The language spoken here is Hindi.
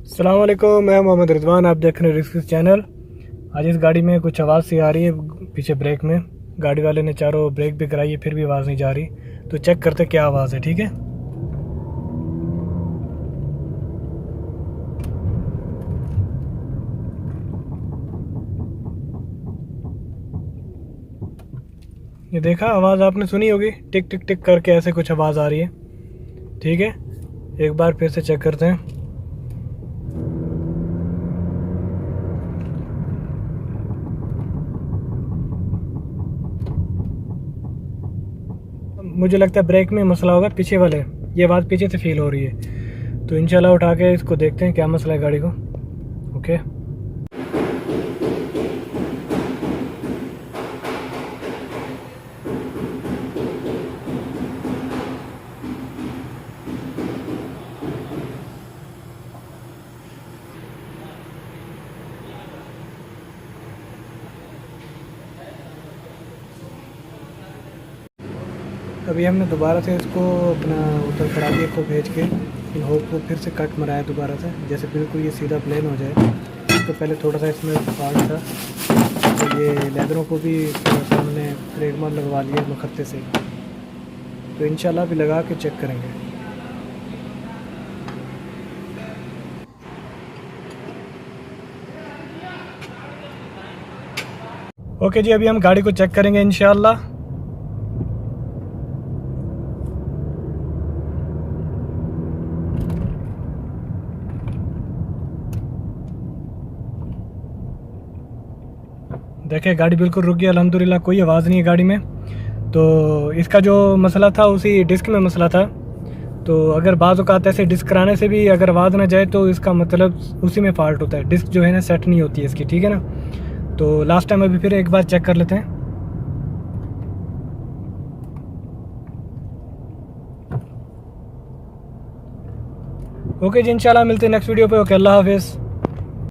अस्सलाम वालेकुम, मैं मोहम्मद रिजवान। आप देख रहे हैं रिस्क चैनल। आज इस गाड़ी में कुछ आवाज़ सी आ रही है पीछे ब्रेक में। गाड़ी वाले ने चारों ब्रेक भी कराई है, फिर भी आवाज़ नहीं जा रही। तो चेक करते क्या आवाज़ है, ठीक है। ये देखा, आवाज़ आपने सुनी होगी, टिक टिक टिक करके ऐसे कुछ आवाज़ आ रही है। ठीक है, एक बार फिर से चेक करते हैं। मुझे लगता है ब्रेक में मसला होगा, पीछे वाले ये आवाज़ पीछे से फील हो रही है। तो इंशाल्लाह उठा के इसको देखते हैं क्या मसला है गाड़ी को। ओके, अभी हमने दोबारा से इसको अपना उतर खराबी को भेज के इन होप को फिर से कट मराया दोबारा से, जैसे बिल्कुल ये सीधा प्लेन हो जाए। तो पहले थोड़ा सा इसमें फॉल्ट था, तो ये लेदरों को भी थोड़ा सा हमने फ्रेगमार लगवा लिया मखत्ते से। तो इंशाल्लाह भी लगा के चेक करेंगे। ओके जी, अभी हम गाड़ी को चेक करेंगे इंशाल्लाह। देखें, गाड़ी बिल्कुल रुक गई अल्हम्दुलिल्लाह, कोई आवाज़ नहीं है गाड़ी में। तो इसका जो मसला था उसी डिस्क में मसला था। तो अगर बाज़ औक़ात ऐसे डिस्क कराने से भी अगर आवाज़ ना जाए तो इसका मतलब उसी में फ़ॉल्ट होता है, डिस्क जो है ना सेट नहीं होती है इसकी, ठीक है ना। तो लास्ट टाइम अभी फिर एक बार चेक कर लेते हैं। ओके जी, इंशाल्लाह मिलते हैं नेक्स्ट वीडियो पे। ओके, अल्लाह हाफिज़।